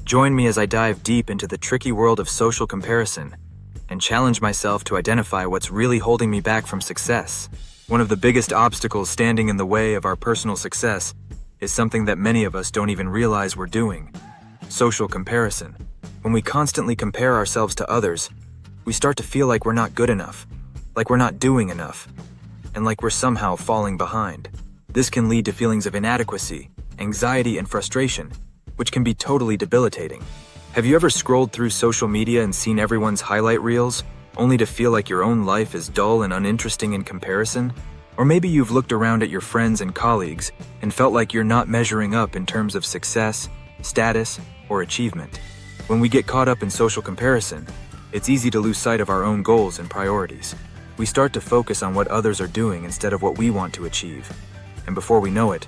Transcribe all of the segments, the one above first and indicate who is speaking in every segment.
Speaker 1: Join me as I dive deep into the tricky world of social comparison and challenge myself to identify what's really holding me back from success. One of the biggest obstacles standing in the way of our personal success is something that many of us don't even realize we're doing: social comparison. When we constantly compare ourselves to others, we start to feel like we're not good enough, like we're not doing enough, and like we're somehow falling behind. This can lead to feelings of inadequacy, anxiety, and frustration, which can be totally debilitating. Have you ever scrolled through social media and seen everyone's highlight reels, only to feel like your own life is dull and uninteresting in comparison? Or maybe you've looked around at your friends and colleagues and felt like you're not measuring up in terms of success, status, or achievement. When we get caught up in social comparison, it's easy to lose sight of our own goals and priorities. We start to focus on what others are doing instead of what we want to achieve. And before we know it,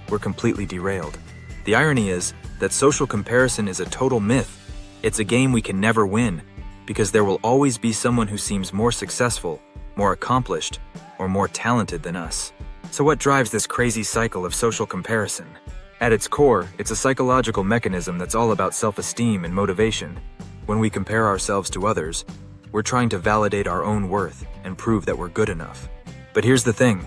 Speaker 1: we're completely derailed. The irony is that social comparison is a total myth. It's a game we can never win, because there will always be someone who seems more successful, more accomplished, or more talented than us. So what drives this crazy cycle of social comparison? At its core, it's a psychological mechanism that's all about self-esteem and motivation. When we compare ourselves to others, we're trying to validate our own worth and prove that we're good enough. But here's the thing: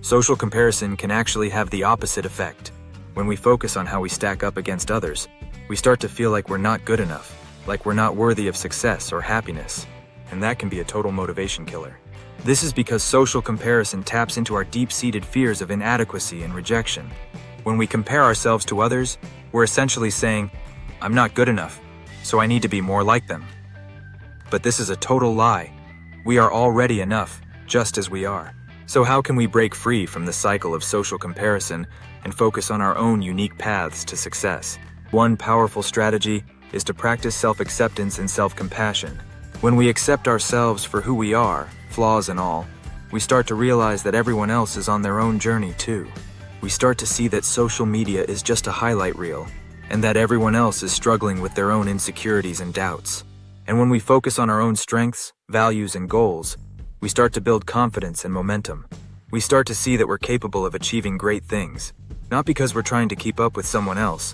Speaker 1: social comparison can actually have the opposite effect. When we focus on how we stack up against others, we start to feel like we're not good enough, like we're not worthy of success or happiness, and that can be a total motivation killer. This is because social comparison taps into our deep-seated fears of inadequacy and rejection. When we compare ourselves to others, we're essentially saying, "I'm not good enough, so I need to be more like them." But this is a total lie. We are already enough, just as we are. So how can we break free from the cycle of social comparison and focus on our own unique paths to success? One powerful strategy is to practice self-acceptance and self-compassion. When we accept ourselves for who we are, flaws and all, we start to realize that everyone else is on their own journey too. We start to see that social media is just a highlight reel, and that everyone else is struggling with their own insecurities and doubts. And when we focus on our own strengths, values, and goals, we start to build confidence and momentum. We start to see that we're capable of achieving great things, not because we're trying to keep up with someone else,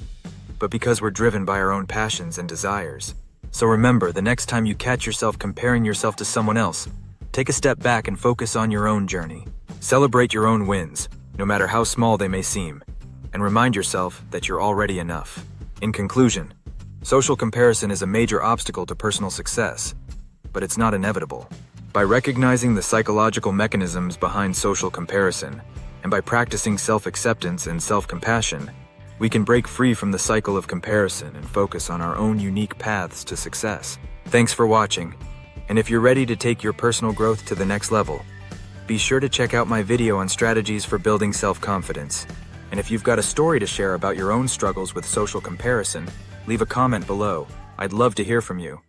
Speaker 1: but because we're driven by our own passions and desires. So remember, the next time you catch yourself comparing yourself to someone else, take a step back and focus on your own journey. Celebrate your own wins, no matter how small they may seem, and remind yourself that you're already enough. In conclusion, social comparison is a major obstacle to personal success, but it's not inevitable. By recognizing the psychological mechanisms behind social comparison, and by practicing self-acceptance and self-compassion, we can break free from the cycle of comparison and focus on our own unique paths to success. Thanks for watching, and if you're ready to take your personal growth to the next level, be sure to check out my video on strategies for building self-confidence. And if you've got a story to share about your own struggles with social comparison, leave a comment below. I'd love to hear from you.